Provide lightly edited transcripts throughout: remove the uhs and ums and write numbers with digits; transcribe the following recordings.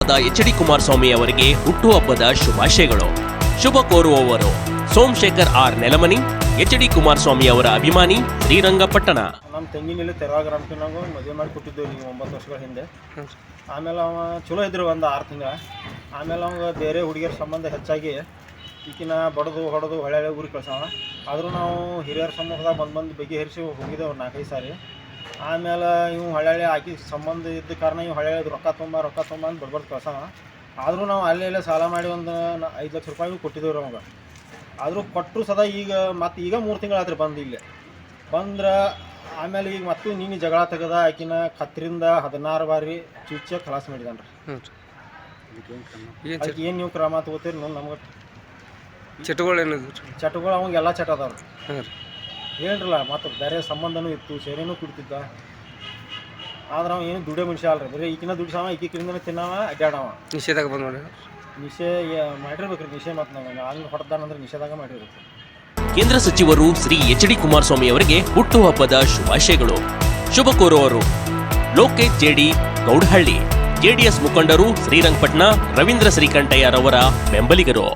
ಸಂಸದ ಎಚ್.ಡಿ. ಕುಮಾರಸ್ವಾಮಿ ಅವರಿಗೆ ಹುಟ್ಟುಹಬ್ಬದ ಶುಭಾಶಯಗಳು. ಶುಭ ಕೋರುವವರು ಸೋಮಶೇಖರ್ ಆರ್ ನೆಲಮನಿ, ಎಚ್.ಡಿ. ಕುಮಾರಸ್ವಾಮಿ ಅವರ ಅಭಿಮಾನಿ, ಶ್ರೀರಂಗಪಟ್ಟಣ. ನಮ್ಮ ತಂಗಿನಲ್ಲಿ ತೆರವಾಗ ರಾಮಕೃಷ್ಣಗೂ ಮದುವೆ ಮಾಡಿ ಕೊಟ್ಟಿದ್ದೆವು ನೀವು 9 ವರ್ಷಗಳ ಹಿಂದೆ. ಆಮೇಲೆ ಅವ ಚಲೋ ಇದ್ರು ಒಂದು 6 ತಿಂಗಳ. ಆಮೇಲೆ ಅವಾಗ ಬೇರೆ ಹುಡುಗಿಯರ ಸಂಬಂಧ ಹೆಚ್ಚಾಗಿ ಈಕಿನ ಬಡದು ಹೊಡೆದು ಹೊಳೆ ಊರಿಗೆ ಕಳ್ಸವ. ಆದರೂ ನಾವು ಹಿರಿಯರ ಸಮ್ಮುಖದಾಗ ಬಂದು ಬಗೆಹರಿಸಿ ಹೋಗಿದ್ದೆವು 4-5 ಸಾರಿ. ಆಮೇಲೆ ಇವು ಹೊಳೆ ಆಕಿ ಸಂಬಂಧ ಇದ್ದ ಕಾರಣ ಇವು ಹೊಳೆ ರೊಕ್ಕ ತುಂಬ ಅಂತ ಬಡ್ಬಡ್ದು ಕಳ್ಸವ. ಆದರೂ ನಾವು ಅಲ್ಲೇ ಸಾಲ ಮಾಡಿ ಒಂದು 5 ಲಕ್ಷ ರೂಪಾಯಿ ಕೊಟ್ಟಿದ್ದೇವೆ ರೀ ಅವಾಗ. ಆದರೂ ಕೊಟ್ಟರು ಸದಾ ಈಗ 3 ತಿಂಗಳಾತ್ರಿ ಬಂದು ಇಲ್ಲೇ ಬಂದ್ರೆ. ಆಮೇಲೆ ಈಗ ಮತ್ತು ನೀನು ಜಗಳ ತೆಗೆದ ಆಕಿನ ಕತ್ತರಿಂದ 16 ಬಾರಿ ಚುಚ್ಚ ಖಲಾಸ ಮಾಡಿದಾನ್ರಿ. ಅದಕ್ಕೆ ಏನು ನೀವು ಕ್ರಮ ತಗೋತೀರಿ ನೋಡಿ. ನಮ್ಗೆ ಚಟಗಳು ಅವಂಗೆಲ್ಲ ಚಟ ಅದಾವ್ರಿ ಹೇಳ್ರಲ್ಲ. ಮತ್ತು ಬೇರೆ ಸಂಬಂಧನೂ ಇತ್ತು, ಸೇರೇನೂ ಕುಡ್ತಿದ್ದ. ಆದ್ರೆ ಅವ ಏನು ದುಡ್ಡೇ ಮನುಷ್ಯ ಅಲ್ರಿ. ಬರೀ ಈಕಿನ ದುಡ್ಸಾವ, ಈಕಿಂದ ತಿನ್ನವ, ಅಡ್ಡಾಡವ. ನಿಷೇಧಾಗ ಬಂದು ನೋಡಿ ಮಾಡಿರ್ಬೇಕ್ರಿ. ನಿಷೇಧ ಮತ್ತು ನಾವು ಹಂಗೆ ಹೊಡೆದಾನಂದ್ರೆ ನಿಷೇಧಾಗ ಮಾಡಿರ್ಬೇಕು. ಕೇಂದ್ರ ಸಚಿವರು ಶ್ರೀ ಎಚ್.ಡಿ. ಕುಮಾರಸ್ವಾಮಿ ಅವರಿಗೆ ಹುಟ್ಟುಹಬ್ಬದ ಶುಭಾಶಯಗಳು. ಶುಭ ಕೋರುವವರು ಲೋಕೇಶ್ ಜೆಡಿ ಗೌಡಹಳ್ಳಿ, ಜೆಡಿಎಸ್ ಮುಖಂಡರು, ಶ್ರೀರಂಗಪಟ್ಟಣ, ರವೀಂದ್ರ ಶ್ರೀಕಂಠಯ್ಯರವರ ಬೆಂಬಲಿಗರು.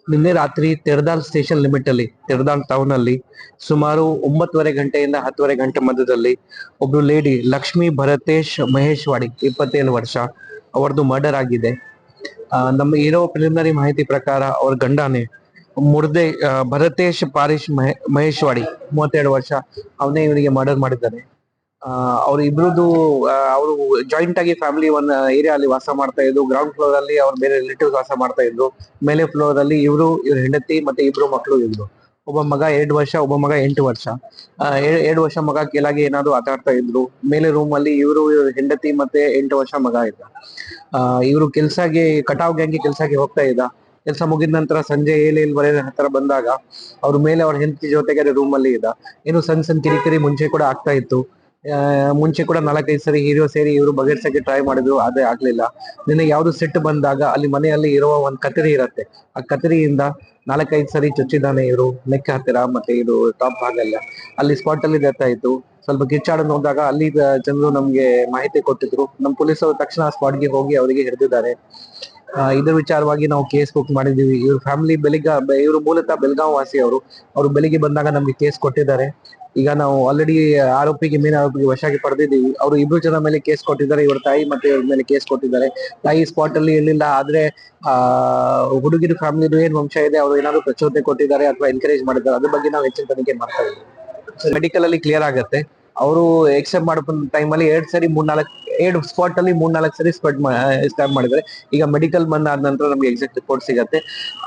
ನಿನ್ನೆ ರಾತ್ರಿ ತೆರದಾಲ್ ಸ್ಟೇಷನ್ ಲಿಮಿಟ್ ಅಲ್ಲಿ, ತೆರದಾಲ್ ಟೌನ್ ಅಲ್ಲಿ ಸುಮಾರು 9:30 ಗಂಟೆಯಿಂದ 10:30 ಗಂಟೆ ಮಧ್ಯದಲ್ಲಿ ಒಬ್ರು ಲೇಡಿ ಲಕ್ಷ್ಮೀ ಭರತೇಶ್ ಮಹೇಶ್ವಾಡಿ 27 ವರ್ಷ ಅವರದು ಮರ್ಡರ್ ಆಗಿದೆ. ನಮ್ಮ ಇರೋ ಪ್ರಿಲಿಮಿನರಿ ಮಾಹಿತಿ ಪ್ರಕಾರ ಅವ್ರ ಗಂಡನೇ ಭರತೇಶ್ ಪಾರೀಶ್ ಮಹೇಶ್ವಾಡಿ 32 ವರ್ಷ ಅವನೇ ಇವನಿಗೆ ಮರ್ಡರ್ ಮಾಡಿದ್ದಾನೆ. ಅವ್ರ ಇಬ್ರದ್ದು ಅವರು ಜಾಯಿಂಟ್ ಆಗಿ ಫ್ಯಾಮಿಲಿ ಒಂದ್ ಏರಿಯಾ ಅಲ್ಲಿ ವಾಸ ಮಾಡ್ತಾ ಇದ್ರು. ಗ್ರೌಂಡ್ ಫ್ಲೋರ್ ಅಲ್ಲಿ ಅವ್ರ ಬೇರೆ ರಿಲೇಟಿವ್ಸ್ ವಾಸ ಮಾಡ್ತಾ ಇದ್ರು. ಮೇಲೆ ಫ್ಲೋರ್ ಅಲ್ಲಿ ಇವ್ರ ಹೆಂಡತಿ ಮತ್ತೆ ಇಬ್ರು ಮಕ್ಕಳು ಇದ್ರು. ಒಬ್ಬ ಮಗ 2 ವರ್ಷ, ಒಬ್ಬ ಮಗ 8 ವರ್ಷ. 2 ವರ್ಷ ಮಗ ಕೆಳಗೆ ಏನಾದ್ರು ಆಟ ಆಡ್ತಾ ಇದ್ರು. ಮೇಲೆ ರೂಮ್ ಅಲ್ಲಿ ಇವ್ರ ಹೆಂಡತಿ ಮತ್ತೆ 8 ವರ್ಷ ಮಗ ಇದ್ದ. ಇವ್ರು ಕೆಲ್ಸಗೆ ಕಟಾವ್ ಗ್ಯಾಂಗ್ಗೆ ಕೆಲ್ಸಕ್ಕೆ ಹೋಗ್ತಾ ಇದ್ದ. ಕೆಲಸ ಮುಗಿದ ನಂತರ ಸಂಜೆ 7-7:15 ಹತ್ರ ಬಂದಾಗ ಅವ್ರ ಮೇಲೆ ಅವ್ರ ಹೆಂಡತಿ ಜೊತೆಗೆ ರೂಮ್ ಅಲ್ಲಿ ಇದ್ದ. ಏನು ಸಣ್ಣ ಕಿರಿಕಿರಿ ಮುಂಚೆ ಕೂಡ ಆಗ್ತಾ ಇತ್ತು. ಮುಂಚೆ ಕೂಡ 4-5 ಸರಿ ಹೀರೋ ಸೇರಿ ಇವರು ಬಗೆಹರಿಸಕ್ಕೆ ಟ್ರೈ ಮಾಡಿದ್ರು, ಅದೇ ಆಗ್ಲಿಲ್ಲ. ನಿನ್ನೆ ಯಾವ್ದು ಸಿಟ್ಟು ಬಂದಾಗ ಅಲ್ಲಿ ಮನೆಯಲ್ಲಿ ಇರುವ ಒಂದ್ ಕತ್ತರಿ ಇರತ್ತೆ, ಆ ಕತ್ತರಿಯಿಂದ 4-5 ಸರಿ ಚುಚ್ಚಿದ್ದಾನೆ ಇವರು ನೆಕ್ ಹತ್ತಿರ ಮತ್ತೆ ಇದು ಟಾಪ್ ಭಾಗಲ್ಲ. ಅಲ್ಲಿ ಸ್ಪಾಟ್ ಅಲ್ಲಿ ಡೆತ್ ಆಯ್ತು. ಸ್ವಲ್ಪ ಕಿಚ್ಚಾಡೋದು ನೋಡಿದಾಗ ಅಲ್ಲಿ ಜನರು ನಮ್ಗೆ ಮಾಹಿತಿ ಕೊಟ್ಟಿದ್ರು. ನಮ್ಮ ಪೊಲೀಸರು ತಕ್ಷಣ ಸ್ಪಾಟ್ಗೆ ಹೋಗಿ ಅವರಿಗೆ ಹಿಡಿದಿದ್ದಾರೆ. ಇದ್ರ ವಿಚಾರವಾಗಿ ನಾವು ಕೇಸ್ ಬುಕ್ ಮಾಡಿದೀವಿ. ಇವ್ರ ಫ್ಯಾಮಿಲಿ ಇವರು ಮೂಲತಃ ಬೆಳಗಾವಿ ವಾಸಿ. ಅವರು ಬೆಳಿಗ್ಗೆ ಬಂದಾಗ ನಮ್ಗೆ ಕೇಸ್ ಕೊಟ್ಟಿದ್ದಾರೆ. ಈಗ ನಾವು ಆಲ್ರೆಡಿ ಮೇನ್ ಆರೋಪಿಗೆ ವಶಕ್ಕೆ ಪಡೆದಿದ್ದೀವಿ. ಅವರು 2 ಜನ ಮೇಲೆ ಕೇಸ್ ಕೊಟ್ಟಿದ್ದಾರೆ. ಇವ್ರ ತಾಯಿ ಮತ್ತೆ ಇವ್ರ ಮೇಲೆ ಕೇಸ್ ಕೊಟ್ಟಿದ್ದಾರೆ. ತಾಯಿ ಸ್ಪಾಟ್ ಅಲ್ಲಿ ಇರ್ಲಿಲ್ಲ, ಆದ್ರೆ ಹುಡುಗಿರ ಫ್ಯಾಮಿಲಿ ಏನ್ ವಂಶ ಇದೆ ಅವರು ಏನಾದ್ರು ಪ್ರಚೋದನೆ ಕೊಟ್ಟಿದ್ದಾರೆ ಅಥವಾ ಎನ್ಕರೇಜ್ ಮಾಡಿದ್ದಾರೆ, ಅದ್ರ ಬಗ್ಗೆ ನಾವು ಹೆಚ್ಚಿನ ತನಿಖೆ ಮಾಡ್ತಾ ಇದ್ದೀವಿ. ಮೆಡಿಕಲ್ ಅಲ್ಲಿ ಕ್ಲಿಯರ್ ಆಗುತ್ತೆ. ಅವರು ಎಕ್ಸೆಪ್ಟ್ ಮಾಡೋ ಟೈಮ್ ಅಲ್ಲಿ 2 ಸ್ಪಾಟ್ ಅಲ್ಲಿ 3-4 ಸರಿ ಸ್ಟಾರ್ಟ್ ಮಾಡಿದ್ದಾರೆ. ಈಗ ಮೆಡಿಕಲ್ ಬಂದಾದ ನಂತರ ನಮ್ಗೆ ಎಕ್ಸಾಕ್ಟ್ ರಿಪೋರ್ಟ್ ಸಿಗತ್ತೆ.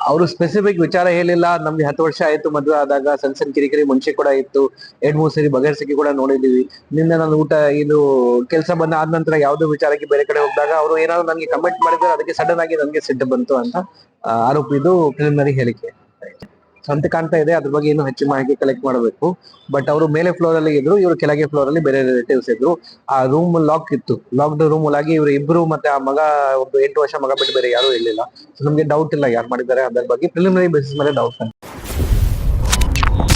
ಅವರು ಸ್ಪೆಸಿಫಿಕ್ ವಿಚಾರ ಹೇಳಿಲ್ಲ. ನಮ್ಗೆ 10 ವರ್ಷ ಆಯ್ತು ಮದುವೆ ಆದಾಗ, ಸಣ್ಣ ಕಿರಿಕಿರಿ ಮುಂಚೆ ಕೂಡ ಇತ್ತು. 2-3 ಸರಿ ಬಗೆಹರಿಸಕ್ಕೆ ಕೂಡ ನೋಡಿದೀವಿ. ನಿನ್ನೆ ನಾನು ಇದು ಕೆಲಸ ಬಂದ ಆದ ನಂತರ ಯಾವ್ದೋ ವಿಚಾರಕ್ಕೆ ಬೇರೆ ಕಡೆ ಹೋದಾಗ ಅವರು ಏನಾದ್ರು ನನ್ಗೆ ಕಮೆಂಟ್ ಮಾಡಿದ್ರೆ ಅದಕ್ಕೆ ಸಡನ್ ಆಗಿ ನನ್ಗೆ ಸಿಟ್ಟು ಬಂತು ಅಂತ ಆರೋಪಿದು ಪ್ರಿಲಿಮಿನರಿ ಹೇಳಿಕೆ ಅಂತ ಕಾಣ್ತಾ ಇದೆ. ಅದ್ರ ಬಗ್ಗೆ ಇನ್ನೂ ಹೆಚ್ಚು ಮಾಹಿತಿ ಕಲೆಕ್ಟ್ ಮಾಡಬೇಕು. ಬಟ್ ಅವರು ಮೇಲೆ ಫ್ಲೋರ್ ಅಲ್ಲಿ ಇದ್ರು, ಇವರು ಕೆಳಗೆ ಫ್ಲೋರ್ ಅಲ್ಲಿ ಬೇರೆ ರಿಲೇಟಿವ್ಸ್ ಇದ್ರು. ಆ ರೂಮ್ ಲಾಕ್ ಇತ್ತು. ಲಾಕ್ಡ್ ರೂಮ್ ಒಳಗೆ ಇವರು ಇಬ್ರು ಮತ್ತೆ ಆ ಮಗ, ಒಂದು 8 ವರ್ಷ ಮಗ ಬಿಟ್ಟು ಬೇರೆ ಯಾರು ಇರ್ಲಿಲ್ಲ. ನಮ್ಗೆ ಡೌಟ್ ಇಲ್ಲ ಯಾರು ಮಾಡಿದ್ದಾರೆ ಅದ್ರ ಬಗ್ಗೆ. ಪ್ರಿಲಿಮಿನರಿ ಬೇಸಿಸ್ ಮೇಲೆ ಡೌಟ್.